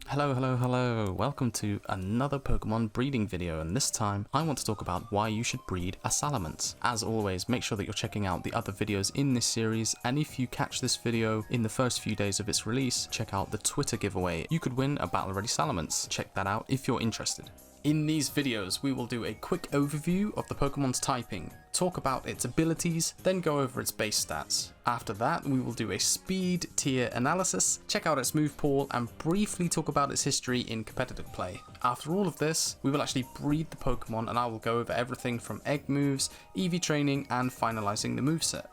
Hello, welcome to another Pokemon breeding video, and this time I want to talk about why you should breed a Salamence. As always, make sure that you're checking out the other videos in this series, and if you catch this video in the first few days of its release, check out the Twitter giveaway. You could win a Battle Ready Salamence. Check that out if you're interested. In these videos, we will do a quick overview of the Pokemon's typing, talk about its abilities, then go over its base stats. After that, we will do a speed tier analysis, check out its move pool, and briefly talk about its history in competitive play. After all of this, we will actually breed the Pokemon, and I will go over everything from egg moves, EV training, and finalizing the moveset.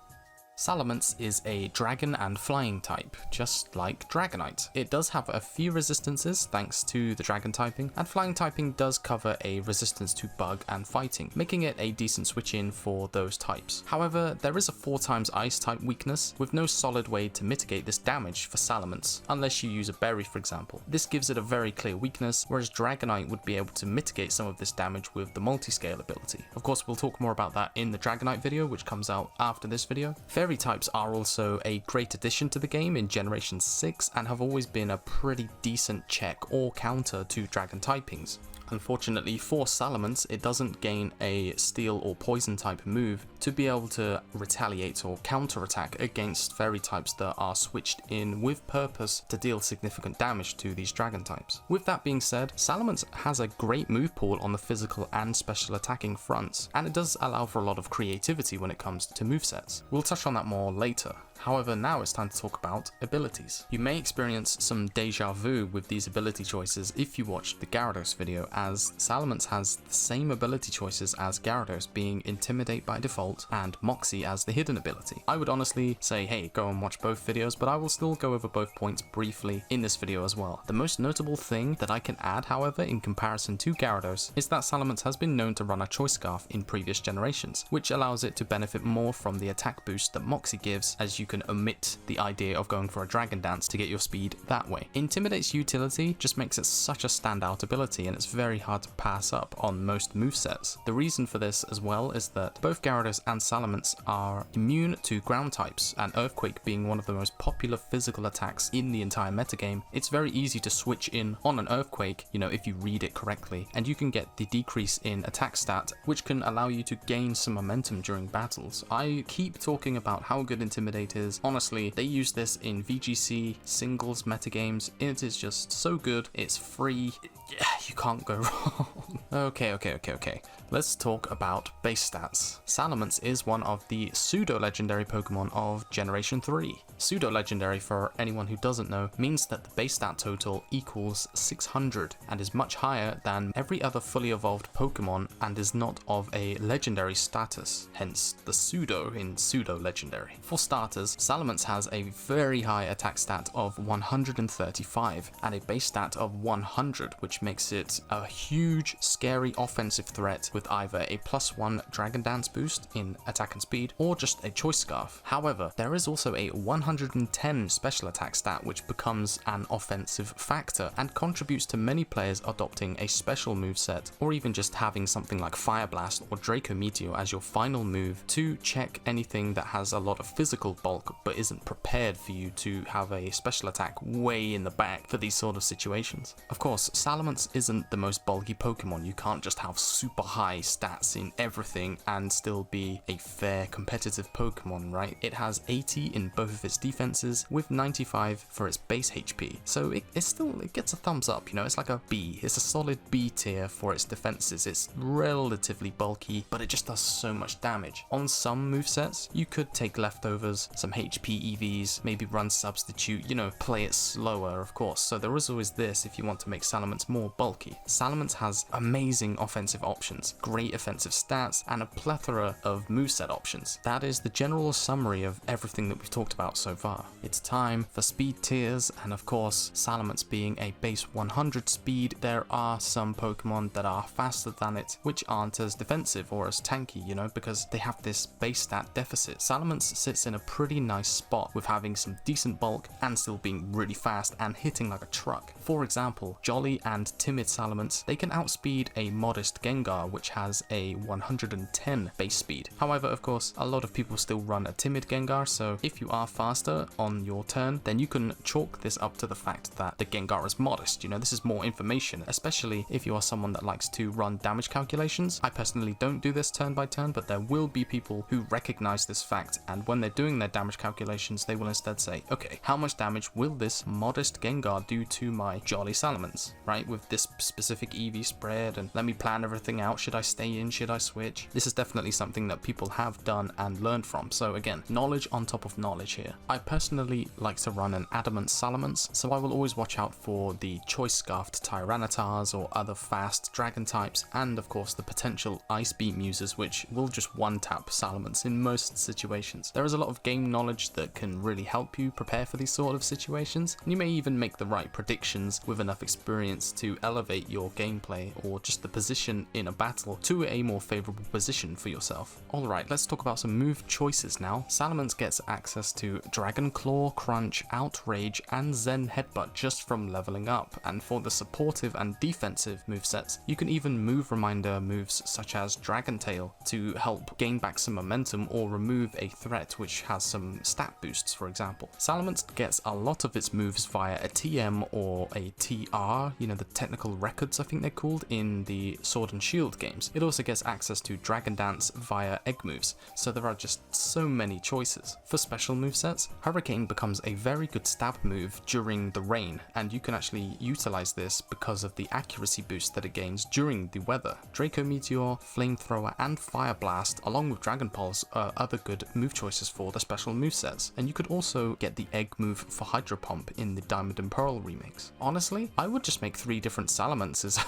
Salamence is a dragon and flying type, just like Dragonite. It does have a few resistances thanks to the dragon typing, and flying typing does cover a resistance to bug and fighting, making it a decent switch in for those types. However, there is a 4x ice type weakness, with no solid way to mitigate this damage for Salamence, unless you use a berry for example. This gives it a very clear weakness, whereas Dragonite would be able to mitigate some of this damage with the multi-scale ability. Of course, we'll talk more about that in the Dragonite video, which comes out after this video. Fairy types are also a great addition to the game in Generation 6 and have always been a pretty decent check or counter to dragon typings. Unfortunately for Salamence, it doesn't gain a steel or poison type move to be able to retaliate or counterattack against fairy types that are switched in with purpose to deal significant damage to these dragon types. With that being said, Salamence has a great move pool on the physical and special attacking fronts, and it does allow for a lot of creativity when it comes to movesets. We'll touch on that more later. However, now it's time to talk about abilities. You may experience some deja vu with these ability choices if you watched the Gyarados video, as Salamence has the same ability choices as Gyarados, being Intimidate by default and Moxie as the hidden ability. I would honestly say, hey, go and watch both videos, but I will still go over both points briefly in this video as well. The most notable thing that I can add, however, in comparison to Gyarados, is that Salamence has been known to run a Choice Scarf in previous generations, which allows it to benefit more from the attack boost that Moxie gives, as you can omit the idea of going for a Dragon Dance to get your speed that way. Intimidate's utility just makes it such a standout ability, and it's very hard to pass up on most movesets. The reason for this as well is that both Gyarados and Salamence are immune to ground types, and Earthquake being one of the most popular physical attacks in the entire metagame, it's very easy to switch in on an Earthquake, if you read it correctly, and you can get the decrease in attack stat, which can allow you to gain some momentum during battles. I keep talking about how good Intimidate is. Honestly, they use this in VGC singles metagames. It is just so good. It's free. Yeah, you can't go wrong. Okay. Let's talk about base stats. Salamence is one of the pseudo-legendary Pokemon of Generation 3. Pseudo-legendary, for anyone who doesn't know, means that the base stat total equals 600 and is much higher than every other fully evolved Pokemon and is not of a legendary status, hence the pseudo in pseudo-legendary. For starters, Salamence has a very high attack stat of 135 and a base stat of 100, which makes it a huge, scary offensive threat with either a +1 Dragon Dance boost in attack and speed or just a Choice Scarf. However, there is also a 110 special attack stat, which becomes an offensive factor and contributes to many players adopting a special moveset or even just having something like Fire Blast or Draco Meteor as your final move to check anything that has a lot of physical bulk but isn't prepared for you to have a special attack way in the back for these sort of situations. Of course, Salamence isn't the most bulky Pokemon. You can't just have super high stats in everything and still be a fair competitive Pokemon, right? It has 80 in both of its defenses with 95 for its base HP. So it gets a thumbs up, it's like a B. It's a solid B tier for its defenses. It's relatively bulky, but it just does so much damage. On some movesets, you could take leftovers, some HP EVs, maybe run substitute, play it slower, of course. So there is always this if you want to make Salamence more bulky. Salamence has amazing offensive options, great offensive stats, and a plethora of moveset options. That is the general summary of everything that we've talked about so far. It's time for speed tiers, and of course, Salamence being a base 100 speed, there are some Pokemon that are faster than it, which aren't as defensive or as tanky, because they have this base stat deficit. Salamence sits in a pretty nice spot with having some decent bulk and still being really fast and hitting like a truck. For example, Jolly and Timid timid Salamence, they can outspeed a modest Gengar which has a 110 base speed. However, of course, a lot of people still run a timid Gengar, so if you are faster on your turn, then you can chalk this up to the fact that the Gengar is modest. You know, this is more information, especially if you are someone that likes to run damage calculations. I personally don't do this turn by turn, but there will be people who recognize this fact, and when they're doing their damage calculations, they will instead say, okay, how much damage will this modest Gengar do to my jolly Salamence, right? With this specific EV spread, and let me plan everything out. Should I stay in? Should I switch? This is definitely something that people have done and learned from. So again, knowledge on top of knowledge here. I personally like to run an adamant Salamence, so I will always watch out for the choice scarfed Tyrannitars or other fast dragon types, and of course the potential ice beam users which will just one tap Salamence in most situations. There is a lot of game knowledge that can really help you prepare for these sort of situations, and you may even make the right predictions with enough experience to elevate your gameplay or just the position in a battle to a more favorable position for yourself. Alright, let's talk about some move choices now. Salamence gets access to Dragon Claw, Crunch, Outrage, and Zen Headbutt just from leveling up, and for the supportive and defensive movesets, you can even move reminder moves such as Dragon Tail to help gain back some momentum or remove a threat which has some stat boosts, for example. Salamence gets a lot of its moves via a TM or a TR, you know, the technical records I think they're called in the Sword and Shield games. It also gets access to Dragon Dance via egg moves, so there are just so many choices. For special movesets, Hurricane becomes a very good stab move during the rain, and you can actually utilize this because of the accuracy boost that it gains during the weather. Draco Meteor, Flamethrower, and Fire Blast, along with Dragon Pulse, are other good move choices for the special movesets, and you could also get the egg move for Hydro Pump in the Diamond and Pearl remix. Honestly, I would just make 3 different Salamences.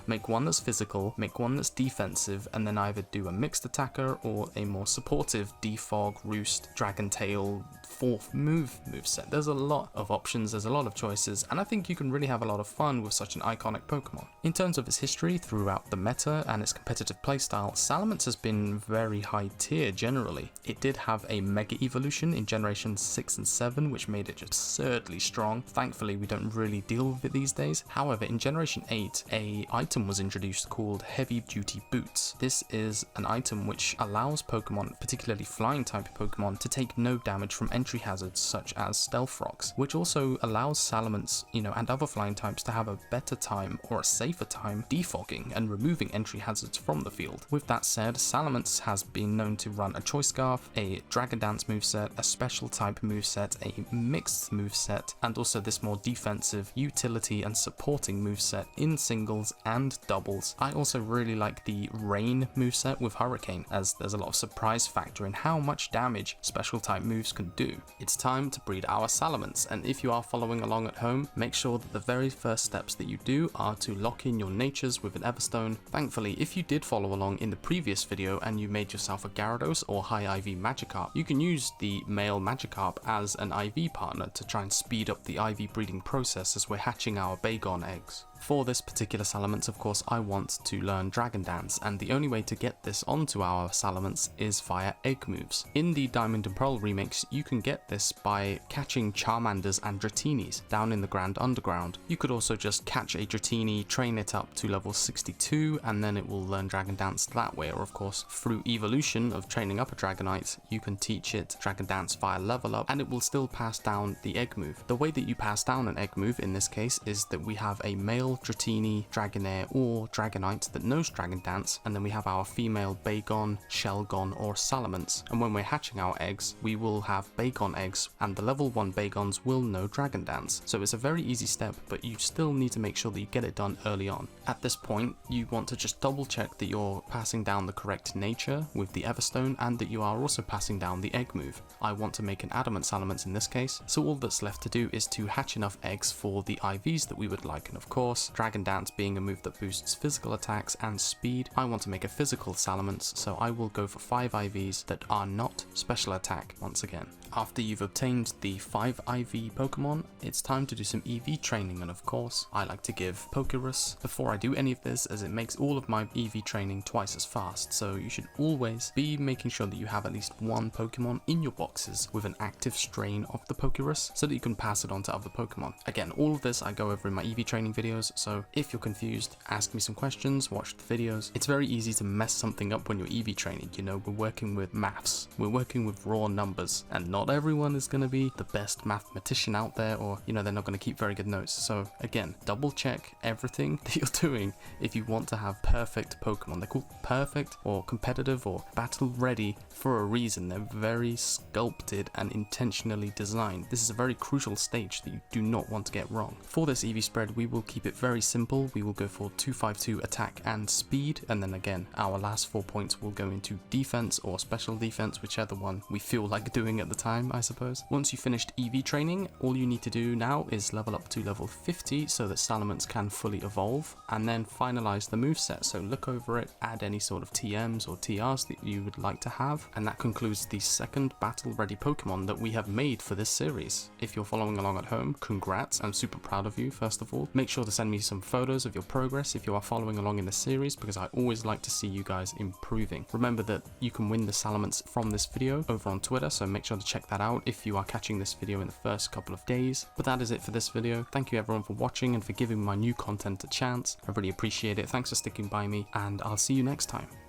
Make one that's physical, make one that's defensive, and then either do a mixed attacker or a more supportive Defog, Roost, Dragon Tail, 4th moveset. There's a lot of options, there's a lot of choices, and I think you can really have a lot of fun with such an iconic Pokemon. In terms of its history throughout the meta and its competitive playstyle, Salamence has been very high tier generally. It did have a Mega Evolution in generations 6 and 7, which made it absurdly strong. Thankfully, we don't really deal with it these days. However, in generation 8, a item was introduced called Heavy Duty Boots. This is an item which allows Pokemon, particularly flying type Pokemon, to take no damage from entry hazards such as Stealth Rocks, which also allows Salamence, you know, and other flying types to have a better time or a safer time defogging and removing entry hazards from the field. With that said, Salamence has been known to run a Choice Scarf, a Dragon Dance moveset, a special type moveset, a mixed moveset, and also this more defensive utility and supporting moveset in singles and doubles. I also really like the Rain moveset with Hurricane, as there's a lot of surprise factor in how much damage special type moves can do. It's time to breed our Salamence, and if you are following along at home, make sure that the very first steps that you do are to lock in your natures with an Everstone. Thankfully, if you did follow along in the previous video and you made yourself a Gyarados or High IV Magikarp, you can use the male Magikarp as an IV partner to try and speed up the IV breeding process as we're hatching our Bagon eggs. For this particular Salamence, of course, I want to learn Dragon Dance, and the only way to get this onto our Salamence is via egg moves. In the Diamond and Pearl remix, you can get this by catching Charmanders and Dratinis down in the Grand Underground. You could also just catch a Dratini, train it up to level 62, and then it will learn Dragon Dance that way, or of course, through evolution of training up a Dragonite, you can teach it Dragon Dance via level up, and it will still pass down the egg move. The way that you pass down an egg move in this case is that we have a male Dratini, Dragonair, or Dragonite that knows Dragon Dance, and then we have our female Bagon, Shelgon, or Salamence, and when we're hatching our eggs, we will have Bagon eggs, and the level 1 Bagons will know Dragon Dance. So it's a very easy step, but you still need to make sure that you get it done early on. At this point, you want to just double check that you're passing down the correct nature with the Everstone, and that you are also passing down the egg move. I want to make an Adamant Salamence in this case, so all that's left to do is to hatch enough eggs for the IVs that we would like, and of course, Dragon Dance being a move that boosts physical attacks and speed, I want to make a physical Salamence, so I will go for 5 IVs that are not special attack once again. After you've obtained the 5 IV Pokemon, it's time to do some EV training, and of course, I like to give Pokerus before I do any of this, as it makes all of my EV training twice as fast, so you should always be making sure that you have at least one Pokemon in your boxes with an active strain of the Pokerus, so that you can pass it on to other Pokemon. Again, all of this I go over in my EV training videos, videos, so if you're confused, ask me some questions, watch the videos. It's very easy to mess something up when you're EV training, you know, we're working with maths, we're working with raw numbers, and not everyone is going to be the best mathematician out there, or, you know, they're not going to keep very good notes. So again, double check everything that you're doing if you want to have perfect Pokemon. They're called perfect or competitive or battle ready for a reason. They're very sculpted and intentionally designed. This is a very crucial stage that you do not want to get wrong. For this EV spread, we will keep it very simple. We will go for 252 attack and speed, and then again, our last 4 points will go into defense or special defense, whichever one we feel like doing at the time, I suppose. Once you finished EV training, all you need to do now is level up to level 50 so that Salamence can fully evolve, and then finalize the moveset. So look over it, add any sort of TMs or TRs that you would like to have, and that concludes the second battle ready Pokemon that we have made for this series. If you're following along at home, congrats, I'm super proud of you. First of all, make sure to send me some photos of your progress if you are following along in the series, because I always like to see you guys improving. Remember that you can win the Salamence from this video over on Twitter, so make sure to check that out if you are catching this video in the first couple of days. But that is it for this video. Thank you everyone for watching and for giving my new content a chance. I really appreciate it. Thanks for sticking by me, and I'll see you next time.